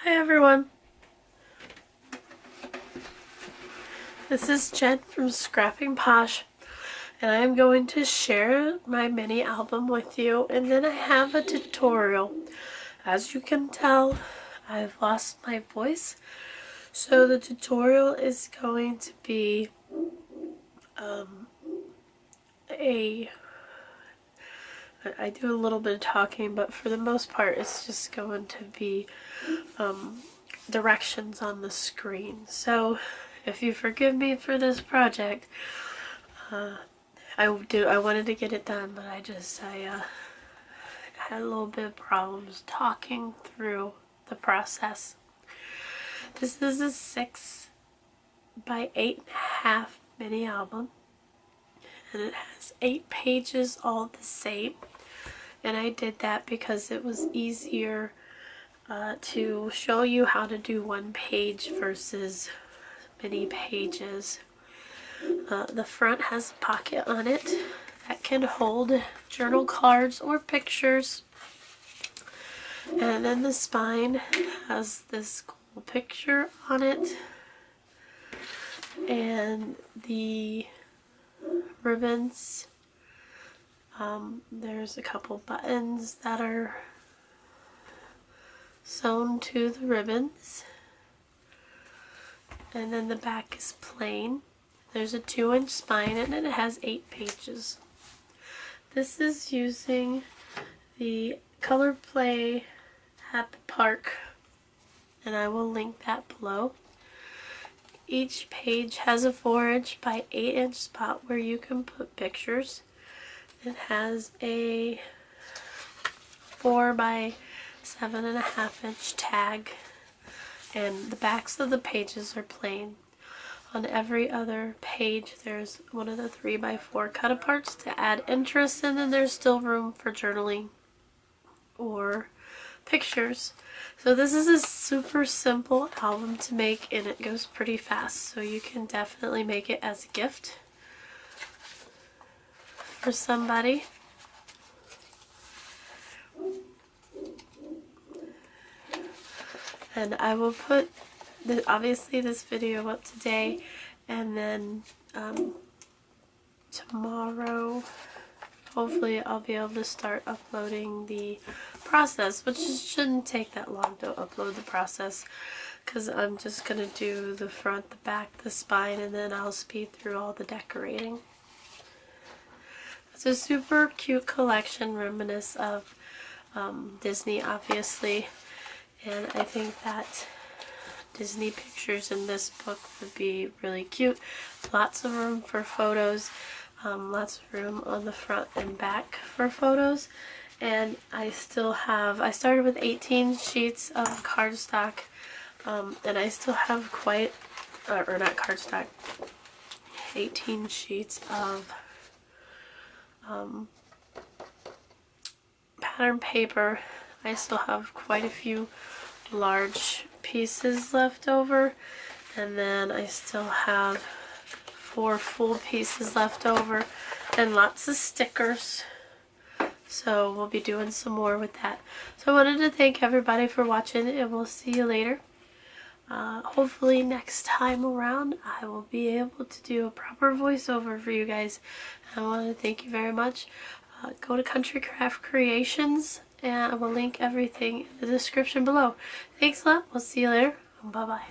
Hi everyone, this is Jen from Scrapping Posh, and I am going to share my mini album with you, and then I have a tutorial. As you can tell, I've lost my voice, so the tutorial is going to be I do a little bit of talking, but for the most part it's just going to be directions on the screen. So if you forgive me for this project, I wanted to get it done, but I had a little bit of problems talking through the process. This is a 6 by 8.5 mini album, and it has 8 pages all the same, and I did that because it was easier to show you how to do one page versus many pages. The front has a pocket on it that can hold journal cards or pictures, and then the spine has this cool picture on it, and the ribbons, there's a couple buttons that are sewn to the ribbons, and then the back is plain. There's a 2-inch spine, and it has 8 pages. This is using the ColorPlay at the park, and I will link that below. Each page has a 4-inch by 8-inch spot where you can put pictures. It has a 4 by 7.5-inch tag, and the backs of the pages are plain. On every other page there's one of the 3 by 4 cut aparts to add interest, and then there's still room for journaling or pictures. So this is a super simple album to make, and it goes pretty fast, so you can definitely make it as a gift for somebody. And I will put obviously this video up today, and then tomorrow hopefully I'll be able to start uploading the process, which shouldn't take that long to upload the process, because I'm just going to do the front, the back, the spine, and then I'll speed through all the decorating. It's a super cute collection, reminiscent of Disney, obviously, and I think that Disney pictures in this book would be really cute. Lots of room for photos, lots of room on the front and back for photos, and I started with 18 sheets of cardstock, and I still have or not cardstock, 18 sheets of pattern paper. I still have quite a few large pieces left over, and then I still have 4 full pieces left over, and lots of stickers. So we'll be doing some more with that. So I wanted to thank everybody for watching, and we'll see you later. Hopefully next time around I will be able to do a proper voiceover for you guys. I want to thank you very much. Go to Country Craft Creations, and I will link everything in the description below. Thanks a lot. We'll see you later. Bye bye.